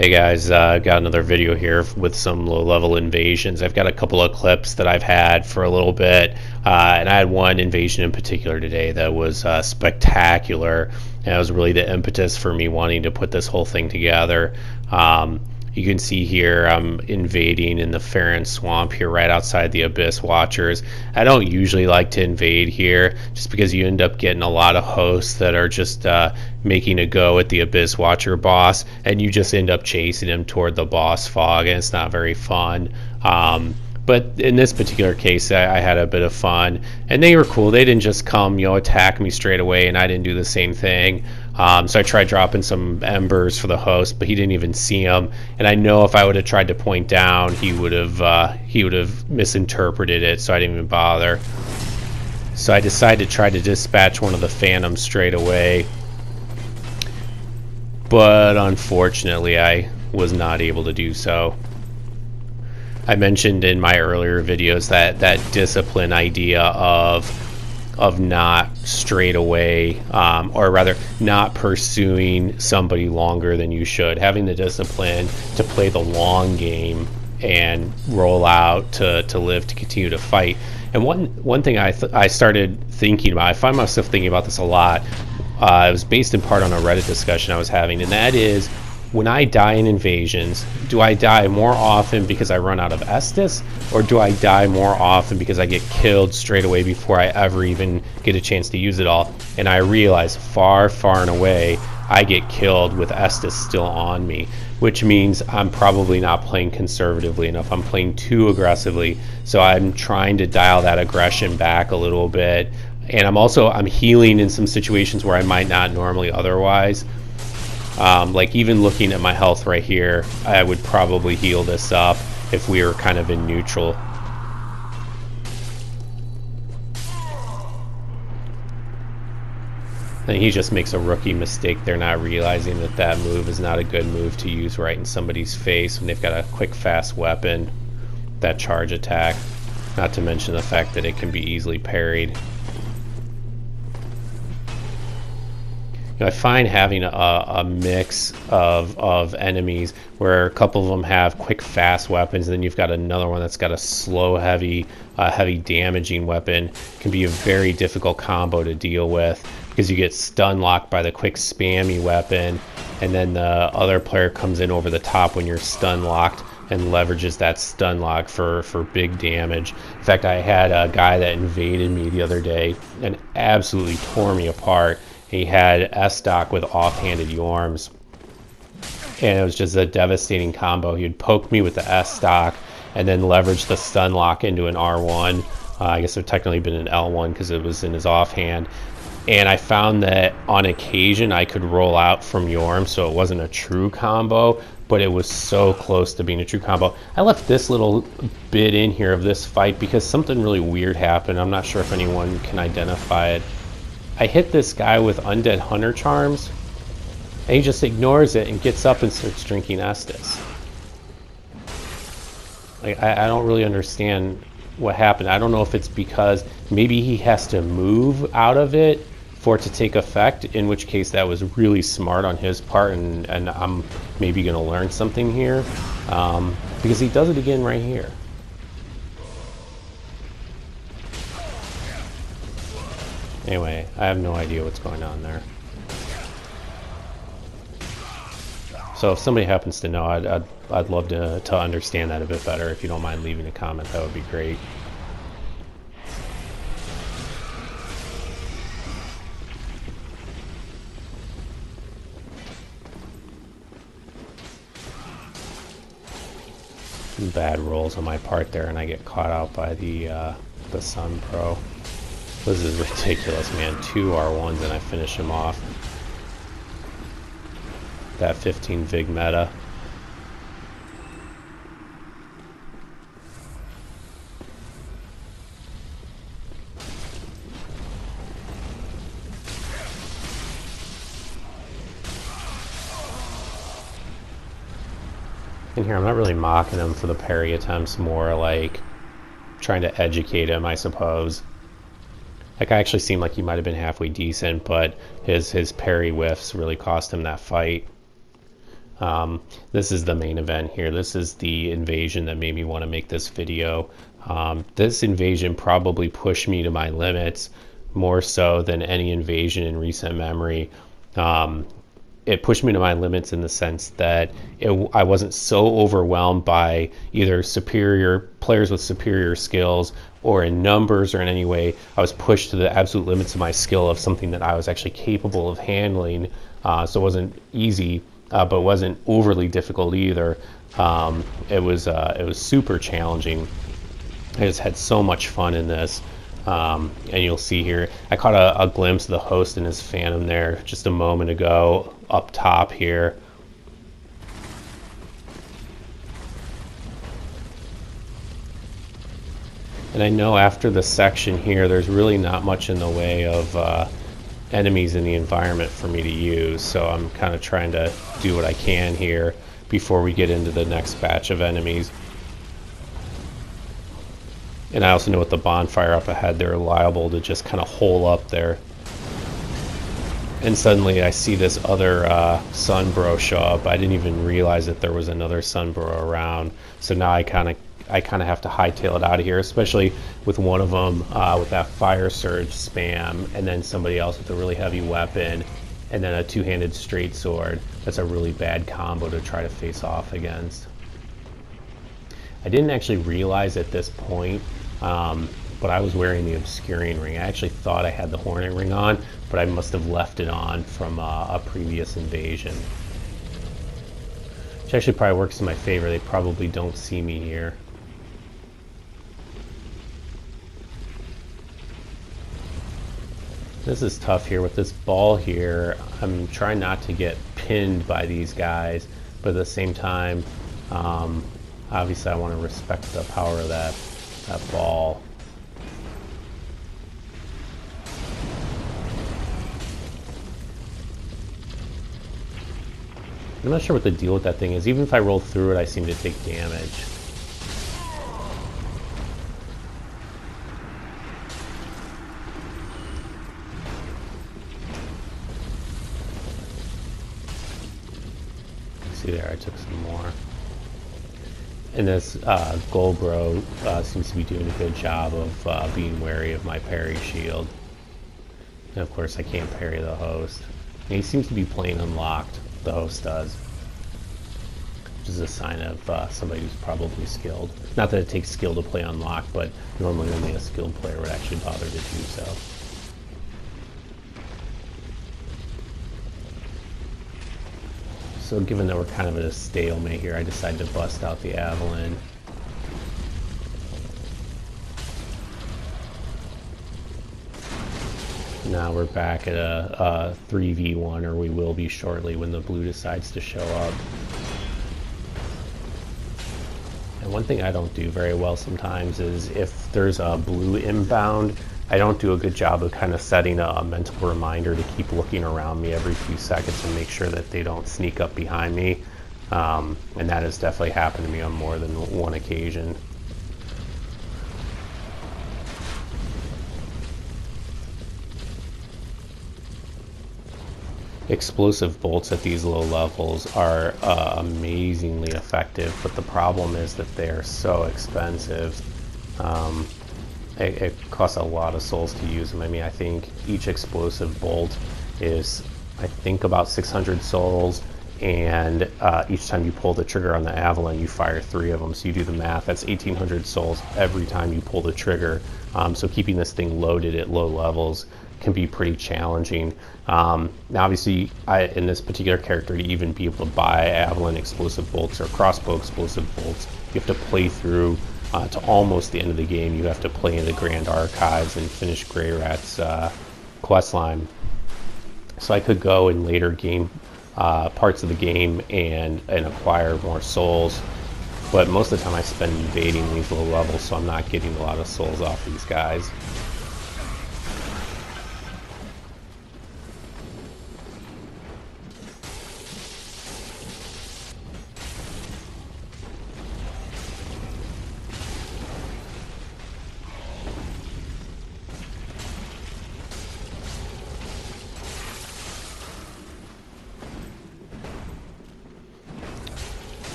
Hey guys, got another video here with some low-level invasions. I've got a couple of clips that I've had for a little bit, and I had one invasion in particular today that was spectacular, and it was really the impetus for me wanting to put this whole thing together. You can see here I'm invading in the Farron Swamp here right outside the Abyss Watchers. I don't usually like to invade here just because you end up getting a lot of hosts that are just making a go at the Abyss Watcher boss, and you just end up chasing him toward the boss fog, and it's not very fun. But in this particular case, I had a bit of fun, and they were cool. They didn't just come, attack me straight away, and I didn't do the same thing. So I tried dropping some embers for the host, but he didn't even see them. And I know if I would have tried to point down, he would have misinterpreted it. So I didn't even bother. So I decided to try to dispatch one of the phantoms straight away, but unfortunately, I was not able to do so. I mentioned in my earlier videos that discipline idea of not straight away, or rather not pursuing somebody longer than you should, having the discipline to play the long game and roll out to live, to continue to fight. And one thing I started thinking about, I find myself thinking about this a lot. It was based in part on a Reddit discussion I was having, and that is, when I die in invasions, do I die more often because I run out of Estus, or do I die more often because I get killed straight away before I ever even get a chance to use it all? And I realize far and away I get killed with Estus still on me, which means I'm probably not playing conservatively enough. I'm playing too aggressively, so I'm trying to dial that aggression back a little bit. And I'm healing in some situations where I might not normally otherwise. Like even looking at my health right here, I would probably heal this up if we were kind of in neutral. And he just makes a rookie mistake. They're not realizing that move is not a good move to use right in somebody's face when they've got a quick, fast weapon, that charge attack. Not to mention the fact that it can be easily parried. I find having a mix of enemies where a couple of them have quick, fast weapons, and then you've got another one that's got a slow, heavy damaging weapon, can be a very difficult combo to deal with because you get stun locked by the quick, spammy weapon, and then the other player comes in over the top when you're stun locked and leverages that stun lock for big damage. In fact, I had a guy that invaded me the other day and absolutely tore me apart. He had S-Stock with offhanded Yorms, and it was just a devastating combo. He'd poke me with the S-Stock and then leverage the stun lock into an R1. I guess it would technically been an L1 because it was in his offhand. And I found that on occasion I could roll out from Yorm, so it wasn't a true combo, but it was so close to being a true combo. I left this little bit in here of this fight because something really weird happened. I'm not sure if anyone can identify it. I hit this guy with Undead Hunter Charms, and he just ignores it and gets up and starts drinking Estus. Like, I don't really understand what happened. I don't know if it's because maybe he has to move out of it for it to take effect, in which case that was really smart on his part, and I'm maybe going to learn something here, because he does it again right here. Anyway, I have no idea what's going on there. So if somebody happens to know, I'd love to understand that a bit better. If you don't mind leaving a comment, that would be great. Some bad rolls on my part there, and I get caught out by the Sun Pro. This is ridiculous, man. 2 R1s and I finish him off. That 15 Vig meta. In here, I'm not really mocking him for the parry attempts, more like trying to educate him, I suppose. Like, I actually seemed like he might have been halfway decent, but his parry whiffs really cost him that fight. This is the main event here. This is the invasion that made me want to make this video. This invasion probably pushed me to my limits more so than any invasion in recent memory. It pushed me to my limits in the sense that I wasn't so overwhelmed by either superior players with superior skills or in numbers or in any way. I was pushed to the absolute limits of my skill of something that I was actually capable of handling. So it wasn't easy, but it wasn't overly difficult either. It was super challenging. I just had so much fun in this. And you'll see here, I caught a glimpse of the host and his phantom there just a moment ago up top here. And I know after the section here, there's really not much in the way of enemies in the environment for me to use. So I'm kind of trying to do what I can here before we get into the next batch of enemies. And I also know with the bonfire up ahead, they're liable to just kind of hole up there. And suddenly I see this other Sunbro show up. I didn't even realize that there was another Sunbro around. So now I kind of have to hightail it out of here, especially with one of them with that fire surge spam, and then somebody else with a really heavy weapon, and then a two-handed straight sword. That's a really bad combo to try to face off against. I didn't actually realize at this point, but I was wearing the obscuring ring. I actually thought I had the hornet ring on, but I must have left it on from a previous invasion. Which actually probably works in my favor. They probably don't see me here. This is tough here with this ball here. I'm trying not to get pinned by these guys, but at the same time, obviously I want to respect the power of that ball. I'm not sure what the deal with that thing is. Even if I roll through it, I seem to take damage. See there, I took some more. And this Goldbro seems to be doing a good job of being wary of my parry shield. And of course I can't parry the host. And he seems to be playing unlocked, the host does. Which is a sign of somebody who's probably skilled. Not that it takes skill to play unlocked, but normally only a skilled player would actually bother to do so. So given that we're kind of at a stalemate here, I decided to bust out the Avalon. Now we're back at a 3v1, or we will be shortly when the blue decides to show up. And one thing I don't do very well sometimes is if there's a blue inbound, I don't do a good job of kind of setting a mental reminder to keep looking around me every few seconds and make sure that they don't sneak up behind me. And that has definitely happened to me on more than one occasion. Explosive bolts at these low levels are amazingly effective, but the problem is that they are so expensive. It costs a lot of souls to use them. I mean, I think each explosive bolt is, I think, about 600 souls, and each time you pull the trigger on the Avalon, you fire 3 of them. So you do the math, that's 1,800 souls every time you pull the trigger. So keeping this thing loaded at low levels can be pretty challenging. Now obviously, in this particular character, to even be able to buy Avalon explosive bolts or crossbow explosive bolts, you have to play through to almost the end of the game. You have to play in the Grand Archives and finish Grey Rat's questline. So I could go in later game parts of the game and acquire more souls, but most of the time I spend evading these low levels, so I'm not getting a lot of souls off these guys.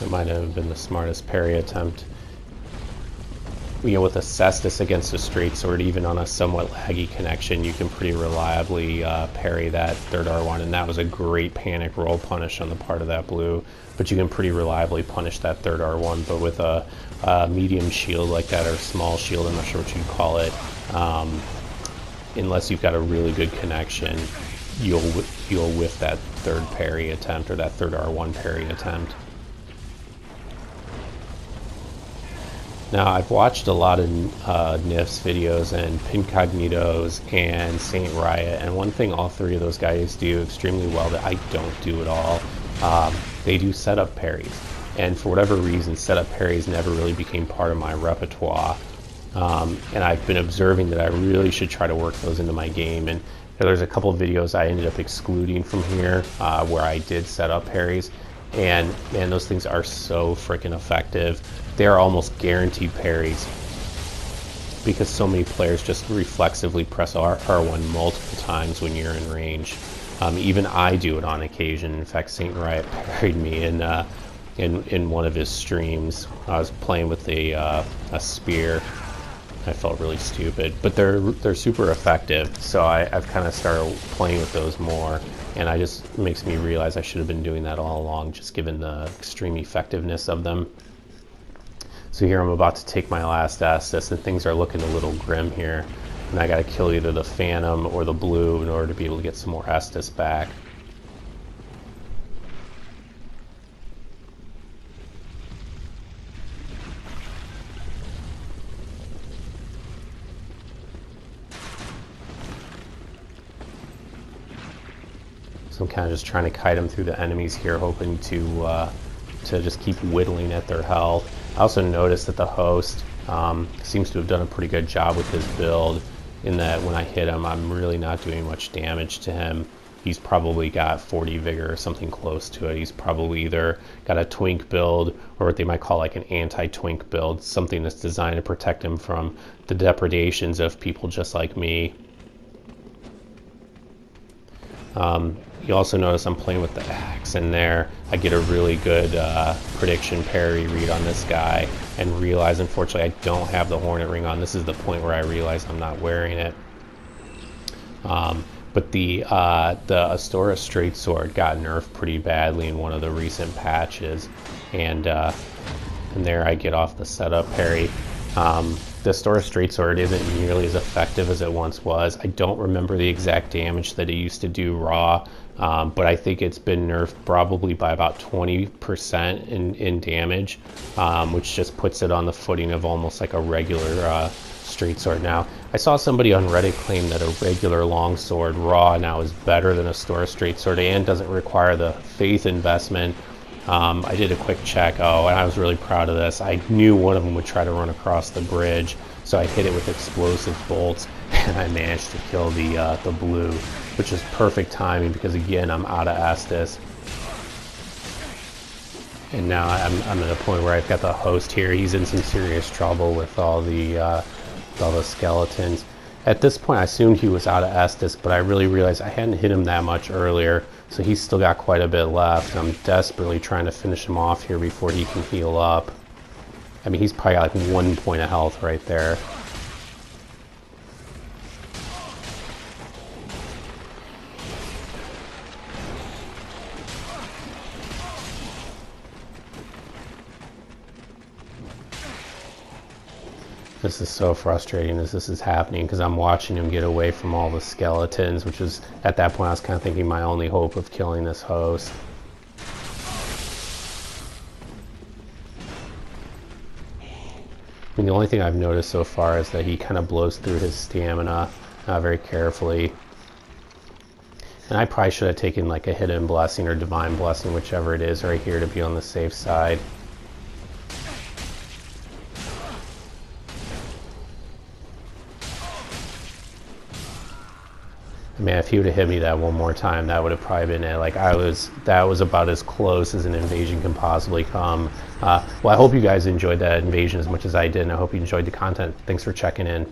That might have been the smartest parry attempt. You know, with a cestus against a straight sword, even on a somewhat laggy connection, you can pretty reliably parry that third R1, and that was a great panic roll punish on the part of that blue. But you can pretty reliably punish that third R1, but with a medium shield like that, or small shield, I'm not sure what you'd call it, unless you've got a really good connection, you'll whiff that third parry attempt, or that third R1 parry attempt. Now, I've watched a lot of Nif's videos and Pincognitos and Saint Riot, and one thing all three of those guys do extremely well that I don't do at all, they do setup parries. And for whatever reason, setup parries never really became part of my repertoire. And I've been observing that I really should try to work those into my game. And there's a couple of videos I ended up excluding from here where I did setup parries. And man, those things are so freaking effective. They're almost guaranteed parries because so many players just reflexively press R1 multiple times when you're in range. Even I do it on occasion. In fact, Saint Riot parried me in one of his streams. I was playing with a spear. I felt really stupid, but they're super effective. So I've kind of started playing with those more, and it just makes me realize I should have been doing that all along, just given the extreme effectiveness of them. So here I'm about to take my last Estus, and things are looking a little grim here. And I got to kill either the Phantom or the blue in order to be able to get some more Estus back. So I'm kind of just trying to kite them through the enemies here, hoping to just keep whittling at their health. I also noticed that the host seems to have done a pretty good job with his build, in that when I hit him, I'm really not doing much damage to him. He's probably got 40 vigor or something close to it. He's probably either got a twink build, or what they might call like an anti-twink build, something that's designed to protect him from the depredations of people just like me. You also notice I'm playing with the axe in there. I get a really good prediction parry read on this guy, and realize, unfortunately, I don't have the Hornet Ring on. This is the point where I realize I'm not wearing it. But the Astora Straight Sword got nerfed pretty badly in one of the recent patches, and there I get off the setup parry. The Astora Straight Sword isn't nearly as effective as it once was. I don't remember the exact damage that it used to do raw, but I think it's been nerfed probably by about 20% in damage, which just puts it on the footing of almost like a regular straight sword. Now, I saw somebody on Reddit claim that a regular longsword raw now is better than a Astora Straight Sword and doesn't require the faith investment. I did a quick check, and I was really proud of this. I knew one of them would try to run across the bridge, so I hit it with explosive bolts, and I managed to kill the blue, which is perfect timing because, again, I'm out of Estus. And now I'm at a point where I've got the host here. He's in some serious trouble with all the skeletons. At this point, I assumed he was out of Estus, but I really realized I hadn't hit him that much earlier, so he's still got quite a bit left. I'm desperately trying to finish him off here before he can heal up. I mean, he's probably got like 1 point of health right there. This is so frustrating as this is happening, because I'm watching him get away from all the skeletons, which is, at that point, I was kind of thinking my only hope of killing this host. I mean, the only thing I've noticed so far is that he kind of blows through his stamina very carefully. And I probably should have taken like a Hidden Blessing or Divine Blessing, whichever it is, right here to be on the safe side. Man, if he would have hit me that one more time, that would have probably been it. Like, that was about as close as an invasion can possibly come. Well, I hope you guys enjoyed that invasion as much as I did, and I hope you enjoyed the content. Thanks for checking in.